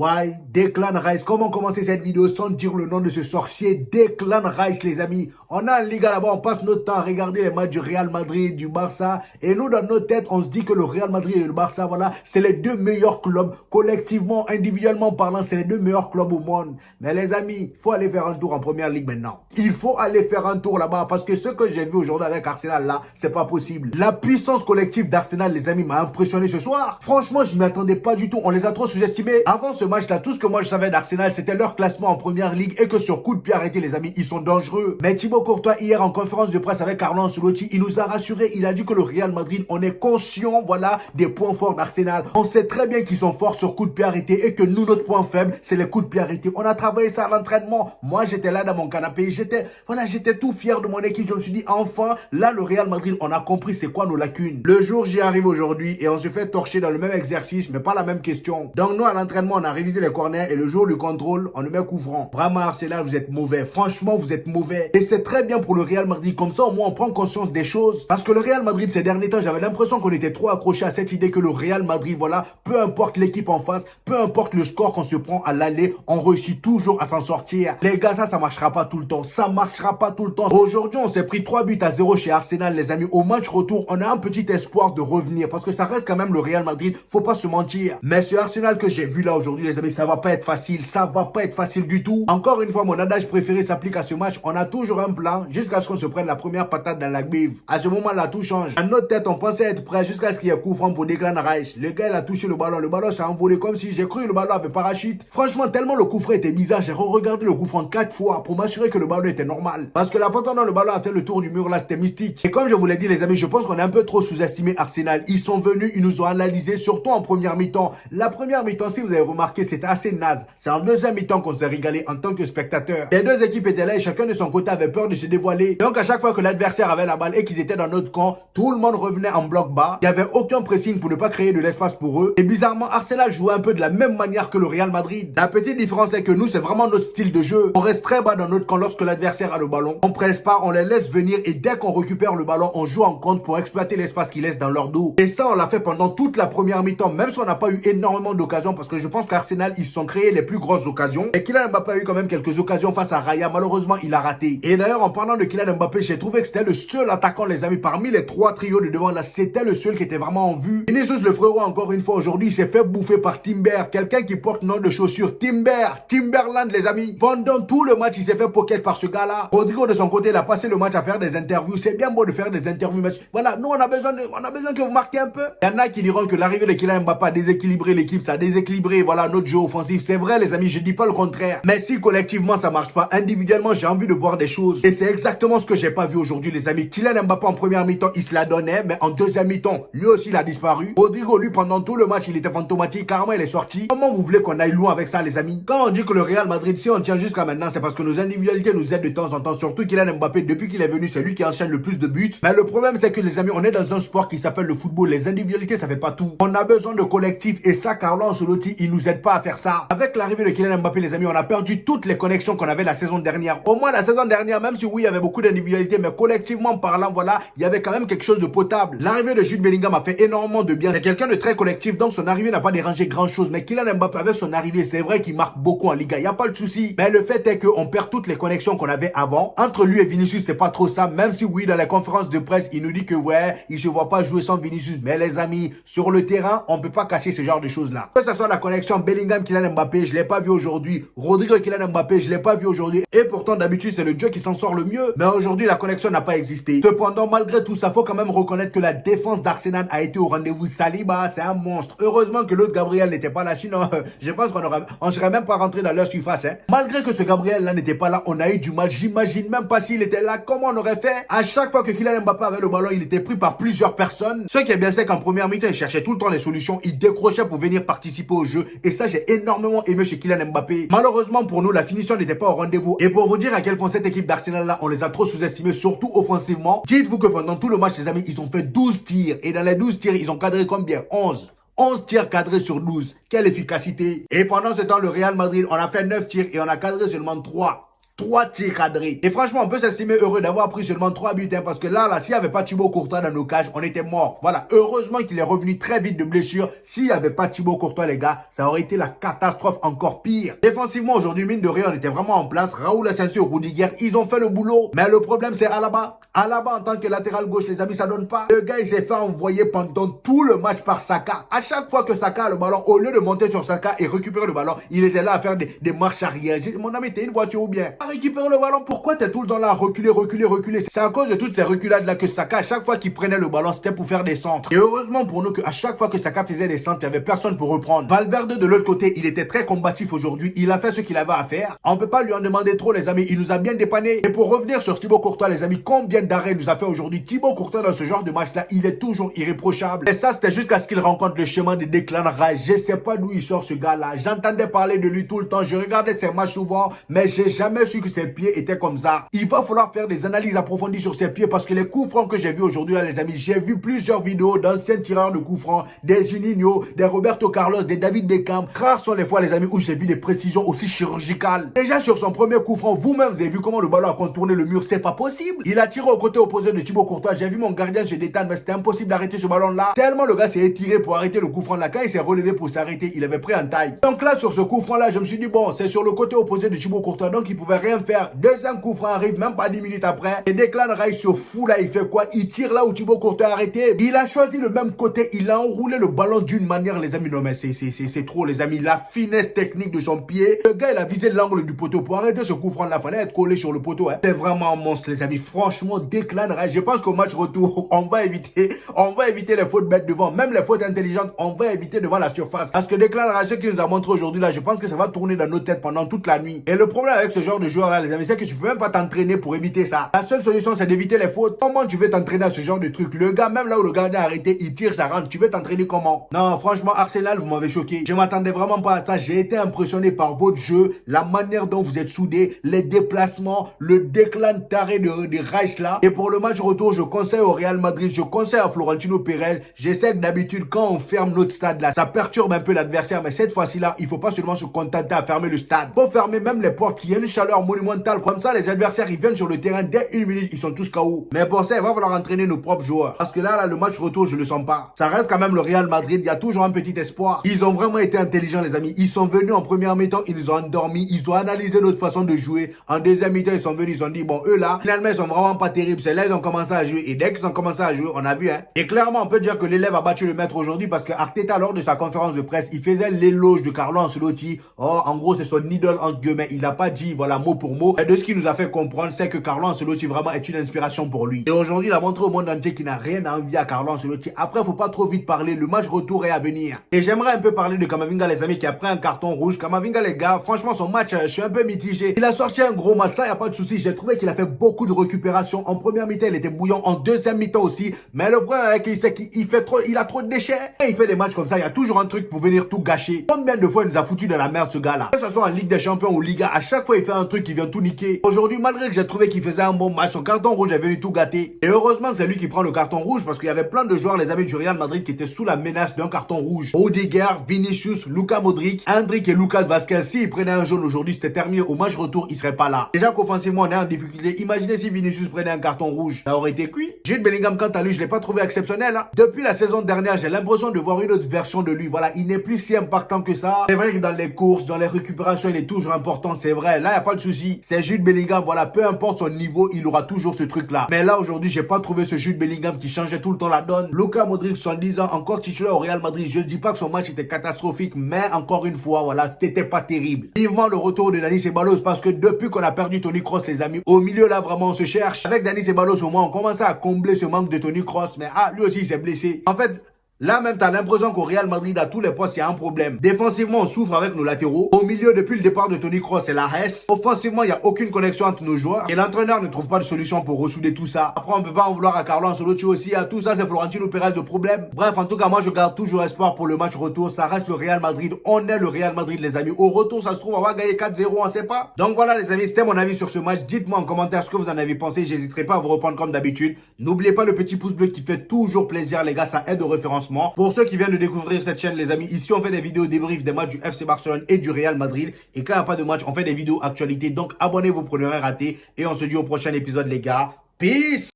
Ouais, Declan Rice. Comment commencer cette vidéo sans dire le nom de ce sorcier? Declan Rice, les amis. On a un Liga là-bas, on passe notre temps à regarder les matchs du Real Madrid, du Barça. Et nous, dans nos têtes, on se dit que le Real Madrid et le Barça, voilà, c'est les deux meilleurs clubs. Collectivement, individuellement parlant, c'est les deux meilleurs clubs au monde. Mais les amis, il faut aller faire un tour en première ligue maintenant. Il faut aller faire un tour là-bas parce que ce que j'ai vu aujourd'hui avec Arsenal là, c'est pas possible. La puissance collective d'Arsenal, les amis, m'a impressionné ce soir. Franchement, je m'y attendais pas du tout. On les a trop sous-estimés. Avant ce match-là, tout ce que moi je savais d'Arsenal, c'était leur classement en première ligue et que sur coup de pied arrêté, les amis, ils sont dangereux. Mais Thibaut Courtois, hier en conférence de presse avec Carlo Ancelotti, il nous a rassuré. Il a dit que le Real Madrid, on est conscient, voilà, des points forts d'Arsenal. On sait très bien qu'ils sont forts sur coup de pied arrêté et que nous, notre point faible, c'est les coups de pied arrêtés. On a travaillé ça à l'entraînement. Moi, j'étais là dans mon canapé. J'étais tout fier de mon équipe. Je me suis dit, enfin, là, le Real Madrid, on a compris c'est quoi nos lacunes. Le jour, j'y arrive aujourd'hui et on se fait torcher dans le même exercice, mais pas la même question. Donc, nous, à l'entraînement, on a révisé les corners et le jour du contrôle, on nous met coup franc. Vraiment, Arsenal, vous êtes mauvais. Franchement, vous êtes mauvais. Et c'est très bien pour le Real Madrid. Comme ça, au moins, on prend conscience des choses. Parce que le Real Madrid, ces derniers temps, j'avais l'impression qu'on était trop accroché à cette idée que le Real Madrid, voilà, peu importe l'équipe en face, peu importe le score qu'on se prend à l'aller, on réussit toujours à s'en sortir. Les gars, ça marchera pas tout le temps. Ça marchera pas tout le temps. Aujourd'hui, on s'est pris 3-0 chez Arsenal, les amis. Au match retour, on a un petit espoir de revenir parce que ça reste quand même le Real Madrid. Faut pas se mentir. Mais ce Arsenal que j'ai vu là aujourd'hui, les amis, ça va pas être facile. Ça va pas être facile du tout. Encore une fois, mon adage préféré s'applique à ce match. On a toujours un plan jusqu'à ce qu'on se prenne la première patate dans la bive. À ce moment-là, tout change. À notre tête, on pensait être prêt jusqu'à ce qu'il y ait coup franc pour Declan Rice. Le gars, il a touché le ballon. Le ballon s'est envolé comme si j'ai cru le ballon avait parachute. Franchement, tellement le coup franc était bizarre. J'ai regardé le coup franc 4 fois pour m'assurer que le ballon était normal. Parce que la façon dont le ballon a fait le tour du mur là, c'était mystique. Et comme je vous l'ai dit, les amis, je pense qu'on a un peu trop sous-estimé Arsenal. Ils sont venus, ils nous ont analysé, surtout en première mi-temps. La première mi-temps, si vous avez remarqué, c'était assez naze. C'est en deuxième mi-temps qu'on s'est régalé en tant que spectateur. Les deux équipes étaient là et chacun de son côté avait peur de se dévoiler. Donc à chaque fois que l'adversaire avait la balle et qu'ils étaient dans notre camp, tout le monde revenait en bloc bas. Il n'y avait aucun pressing pour ne pas créer de l'espace pour eux. Et bizarrement, Arsenal jouait un peu de la même manière que le Real Madrid. La petite différence est que nous, c'est vraiment notre style de jeu. On reste très bas dans notre camp lorsque l'adversaire a le ballon. On presse pas, on les laisse venir et dès qu'on récupère le ballon, on joue en contre pour exploiter l'espace qu'ils laissent dans leur dos. Et ça, on l'a fait pendant toute la première mi-temps, même si on n'a pas eu énormément d'occasions parce que je pense qu'Arsenal, ils se sont créés les plus grosses occasions. Et Kylian Mbappé a eu quand même quelques occasions face à Raya. Malheureusement, il a raté. Et d'ailleurs, en parlant de Kylian Mbappé, j'ai trouvé que c'était le seul attaquant, les amis, parmi les trois trios de devant là, c'était le seul qui était vraiment en vue. Vinicius, le frérot, encore une fois aujourd'hui, il s'est fait bouffer par Timber, quelqu'un qui porte nom de chaussures Timberland, les amis. Pendant tout le match, il s'est fait pocket par ce gars-là. Rodrigo, de son côté, il a passé le match à faire des interviews. C'est bien beau de faire des interviews, mais voilà, nous, on a besoin que vous marquiez un peu. Il y en a qui diront que l'arrivée de Kylian Mbappé a déséquilibré l'équipe, ça a déséquilibré, voilà, notre jeu offensif. C'est vrai, les amis, je dis pas le contraire. Mais si collectivement, ça marche pas, individuellement, j'ai envie de voir des choses. Et c'est exactement ce que j'ai pas vu aujourd'hui, les amis. Kylian Mbappé, en première mi-temps, il se la donnait, mais en deuxième mi-temps, lui aussi, il a disparu. Rodrigo, lui, pendant tout le match, il était fantomatique. Carrément, il est sorti. Comment vous voulez qu'on aille loin avec ça, les amis? Quand on dit que le Real Madrid, si on tient jusqu'à maintenant, c'est parce que nos individualités nous aident de temps en temps. Surtout Kylian Mbappé, depuis qu'il est venu, c'est lui qui enchaîne le plus de buts. Mais le problème, c'est que les amis, on est dans un sport qui s'appelle le football. Les individualités, ça fait pas tout. On a besoin de collectif. Et ça, Carlo Ancelotti, il nous aide pas à faire ça. Avec l'arrivée de Kylian Mbappé, les amis, on a perdu toutes les connexions qu'on avait la saison dernière. Au moins, la saison dernière, même si oui, il y avait beaucoup d'individualités, mais collectivement parlant, voilà, il y avait quand même quelque chose de potable. L'arrivée de Jude Bellingham a fait énormément de bien. C'est quelqu'un de très collectif, donc son arrivée n'a pas dérangé grand chose. Mais Kylian Mbappé, avec son arrivée, c'est vrai qu'il marque beaucoup en Liga. Il n'y a pas de souci. Mais le fait est qu'on perd toutes les connexions qu'on avait avant. Entre lui et Vinicius, c'est pas trop ça. Même si oui, dans les conférences de presse, il nous dit que ouais, il se voit pas jouer sans Vinicius. Mais les amis, sur le terrain, on peut pas cacher ce genre de choses-là. Que ce soit la connexion Bellingham-Kylian Mbappé, je l'ai pas vu aujourd'hui. Rodrigo-Kylian Mbappé, je l'ai pas vu aujourd'hui. Et pourtant, d'habitude, c'est le Dieu qui s'en sort le mieux. Mais aujourd'hui, la connexion n'a pas existé. Cependant, malgré tout ça, faut quand même reconnaître que la défense d'Arsenal a été au rendez-vous. Saliba, c'est un monstre. Heureusement que l'autre Gabriel n'était pas là. Sinon, je pense qu'on serait même pas rentré dans leur surface. Hein. Malgré que ce Gabriel-là n'était pas là, on a eu du mal. J'imagine même pas s'il était là. Comment on aurait fait? À chaque fois que Kylian Mbappé avait le ballon, il était pris par plusieurs personnes. Ce qui est bien, c'est qu'en première mi-temps, il cherchait tout le temps les solutions. Il décrochait pour venir participer au jeu. Et ça, j'ai énormément aimé chez Kylian Mbappé. Malheureusement pour nous, la finition n'était pas au rendez-vous. Et pour vous dire à quel point cette équipe d'Arsenal là, on les a trop sous-estimés, surtout offensivement. Dites-vous que pendant tout le match, les amis, ils ont fait 12 tirs. Et dans les 12 tirs, ils ont cadré combien? 11 tirs cadrés sur 12. Quelle efficacité. Et pendant ce temps, le Real Madrid, on a fait 9 tirs et on a cadré seulement 3. 3 tirs cadrés. Et franchement, on peut s'estimer heureux d'avoir pris seulement 3 buts, hein, parce que là, s'il n'y avait pas Thibaut Courtois dans nos cages, on était morts. Voilà, heureusement qu'il est revenu très vite de blessure. S'il n'y avait pas Thibaut Courtois, les gars, ça aurait été la catastrophe encore pire. Défensivement, aujourd'hui, mine de rien, on était vraiment en place. Raoul Asensio, Rudiger, ils ont fait le boulot. Mais le problème, c'est Alaba. Alaba, en tant que latéral gauche, les amis, ça donne pas. Le gars, il s'est fait envoyer pendant tout le match par Saka. À chaque fois que Saka a le ballon, au lieu de monter sur Saka et récupérer le ballon, il était là à faire des marches arrière. J'ai dit, mon ami, t'es une voiture ou bien? À récupérer le ballon, pourquoi t'es tout le temps là à reculer? C'est à cause de toutes ces reculades là que Saka, à chaque fois qu'il prenait le ballon, c'était pour faire des centres. Et heureusement pour nous qu'à chaque fois que Saka faisait des centres, il n'y avait personne pour reprendre. Valverde de l'autre côté, il était très combatif aujourd'hui. Il a fait ce qu'il avait à faire. On peut pas lui en demander trop, les amis. Il nous a bien dépanné. Et pour revenir sur Thibaut Courtois, les amis, combien d'arrêts nous a fait aujourd'hui? Thibaut Courtois dans ce genre de match là, il est toujours irréprochable. Et ça, c'était jusqu'à ce qu'il rencontre le chemin de Declan Rice. Je sais pas d'où il sort ce gars là. J'entendais parler de lui tout le temps. Je regardais ses matchs souvent, mais j'ai jamais su que ses pieds étaient comme ça. Il va falloir faire des analyses approfondies sur ses pieds parce que les coups francs que j'ai vus aujourd'hui là, les amis, j'ai vu plusieurs vidéos d'anciens tireurs de coups francs, des Juninho, des Roberto Carlos, des David Beckham. Rares sont les fois, les amis, où j'ai vu des précisions aussi chirurgicales. Déjà sur son premier coup franc, vous-même, vous avez vu comment le ballon a contourné le mur, c'est pas possible. Il a tiré au côté opposé de Thibaut Courtois. J'ai vu mon gardien se détendre, mais c'était impossible d'arrêter ce ballon-là. Tellement le gars s'est étiré pour arrêter le coup franc là. Quand il s'est relevé pour s'arrêter, il avait pris en taille. Donc là, sur ce coup franc là, je me suis dit, bon, c'est sur le côté opposé de Thibaut Courtois, donc il pouvait rien faire. Deuxième coup franc arrive, même pas 10 minutes après. Et Declan Rice se fout là, il fait quoi? Il tire là où Thibaut Courtois a arrêté. Il a choisi le même côté, il a enroulé le ballon d'une manière, les amis. Non mais c'est trop, les amis. La finesse technique de son pied. Le gars, il a visé l'angle du poteau. Pour arrêter ce coup franc là, fallait être collé sur le poteau, hein. C'est vraiment un monstre, les amis. Franchement, Declan Rice, je pense qu'au match retour, on va éviter les fautes bêtes devant. Même les fautes intelligentes, on va éviter devant la surface. Parce que Declan Rice, ce qu'il nous a montré aujourd'hui là, je pense que ça va tourner dans nos têtes pendant toute la nuit. Et le problème avec ce genre de joueur là, les amis, c'est que tu peux même pas t'entraîner pour éviter ça. La seule solution, c'est d'éviter les fautes. Comment tu veux t'entraîner à ce genre de truc? Le gars, même là où le gardien a arrêté, il tire, ça rentre. Tu veux t'entraîner comment? Non, franchement, Arsenal, vous m'avez choqué. Je m'attendais vraiment pas à ça. J'ai été impressionné par votre jeu, la manière dont vous êtes soudés, les déplacements, le déclin taré de Rice là. Et pour le match retour, je conseille au Real Madrid, je conseille à Florentino Pérez. J'essaie que d'habitude, quand on ferme notre stade là, ça perturbe un peu l'adversaire. Mais cette fois-ci là, il faut pas seulement se contenter à fermer le stade. Faut fermer même les portes, qu'il y ait une chaleur monumentale. Comme ça, les adversaires, ils viennent sur le terrain dès une minute, ils sont tous KO. Mais pour ça, il va falloir entraîner nos propres joueurs. Parce que là, le match retour, je le sens pas. Ça reste quand même le Real Madrid, il y a toujours un petit espoir. Ils ont vraiment été intelligents, les amis. Ils sont venus en première mi-temps, ils nous ont endormis, ils ont analysé notre façon de jouer. En deuxième mi-temps, ils sont venus, ils ont dit, bon, eux là, finalement, ils sont vraiment pas terribles. C'est là, ils ont commencé à jouer. Et dès qu'ils ont commencé à jouer, on a vu, hein. Et clairement, on peut dire que l'élève a battu le maître aujourd'hui parce que Arteta, lors de sa conférence de presse, il faisait l'éloge de Carlo Ancelotti. Oh, en gros, c'est son idole entre guillemets. Il n'a pas dit, voilà, mot pour mot. Et de ce qu'il nous a fait comprendre, c'est que Carlo Ancelotti vraiment est une inspiration pour lui. Et aujourd'hui, il a montré au monde entier qu'il n'a rien à envier à Carlo Ancelotti. Après, faut pas trop vite parler. Le match retour est à venir. Et j'aimerais un peu parler de Camavinga, les amis, qui a pris un carton rouge. Camavinga, les gars, franchement, son match, je suis un peu mitigé. Il a sorti un gros match, ça, y a pas de souci. J'ai trouvé qu'il a fait beaucoup de récupération. En première mi-temps, il était bouillant. En deuxième mi-temps aussi. Mais le problème avec lui, c'est qu'il fait trop, il a trop de déchets. Et il fait des matchs comme ça, il y a toujours un truc pour venir tout gâcher. Combien de fois il nous a foutu dans la merde, ce gars-là? Que ce soit en Ligue des Champions ou Liga, à chaque fois, il fait un truc qui vient tout niquer. Aujourd'hui, malgré que j'ai trouvé qu'il faisait un bon match, son carton rouge est venu tout gâter. Et heureusement que c'est lui qui prend le carton rouge parce qu'il y avait plein de joueurs, les amis du Real Madrid, qui étaient sous la menace d'un carton rouge. Rudiger, Vinicius, Luka Modric, Endrick et Lucas Vazquez. S'ils prenaient un jaune aujourd'hui, c'était terminé. Au match retour, ils seraient pas là. Déjà qu'offensivement, on est en difficulté. Imaginez si Vinicius prenait un carton rouge. Ça aurait été cuit. Jude Bellingham, quant à lui, je l'ai pas trouvé exceptionnel, hein. Depuis la saison dernière, j'ai l'impression de voir une autre version de lui. Voilà, il n'est plus si impactant que ça. C'est vrai que dans les courses, dans les récupérations, il est toujours important, c'est vrai. Là, il n'y a pas de souci. C'est Jude Bellingham, voilà, peu importe son niveau, il aura toujours ce truc-là. Mais là, aujourd'hui, j'ai pas trouvé ce Jude Bellingham qui changeait tout le temps la donne. Luka Modric, 70 ans, encore titulaire au Real Madrid. Je ne dis pas que son match était catastrophique, mais encore une fois, voilà, c'était pas terrible. Vivement le retour de Dani Ceballos parce que depuis qu'on a perdu Toni Kroos, les amis, au milieu, là, vraiment, on se cherche. Avec Dani Ceballos, au moins, on commençait à combler ce manque de Toni Kroos. Mais lui aussi, il s'est blessé. En fait, là même, t'as l'impression qu'au Real Madrid, à tous les postes, il y a un problème. Défensivement, on souffre avec nos latéraux. Au milieu, depuis le départ de Toni Kroos, c'est la Hesse. Offensivement, il n'y a aucune connexion entre nos joueurs. Et l'entraîneur ne trouve pas de solution pour ressouder tout ça. Après, on peut pas en vouloir à Carlo Ancelotti aussi. À tout ça, c'est Florentino Pérez le problème. Bref, en tout cas, moi, je garde toujours espoir pour le match retour. Ça reste le Real Madrid. On est le Real Madrid, les amis. Au retour, ça se trouve, on va gagner 4-0, on sait pas. Donc voilà, les amis, c'était mon avis sur ce match. Dites-moi en commentaire ce que vous en avez pensé. J'hésiterai pas à vous reprendre comme d'habitude. N'oubliez pas le petit pouce bleu qui fait toujours plaisir, les gars. Ça aide au référencement. lancement. Pour ceux qui viennent de découvrir cette chaîne, les amis, ici on fait des vidéos débriefs des matchs du FC Barcelone et du Real Madrid. Et quand il n'y a pas de match, on fait des vidéos actualités. Donc abonnez-vous pour ne rien rater. Et on se dit au prochain épisode, les gars. Peace!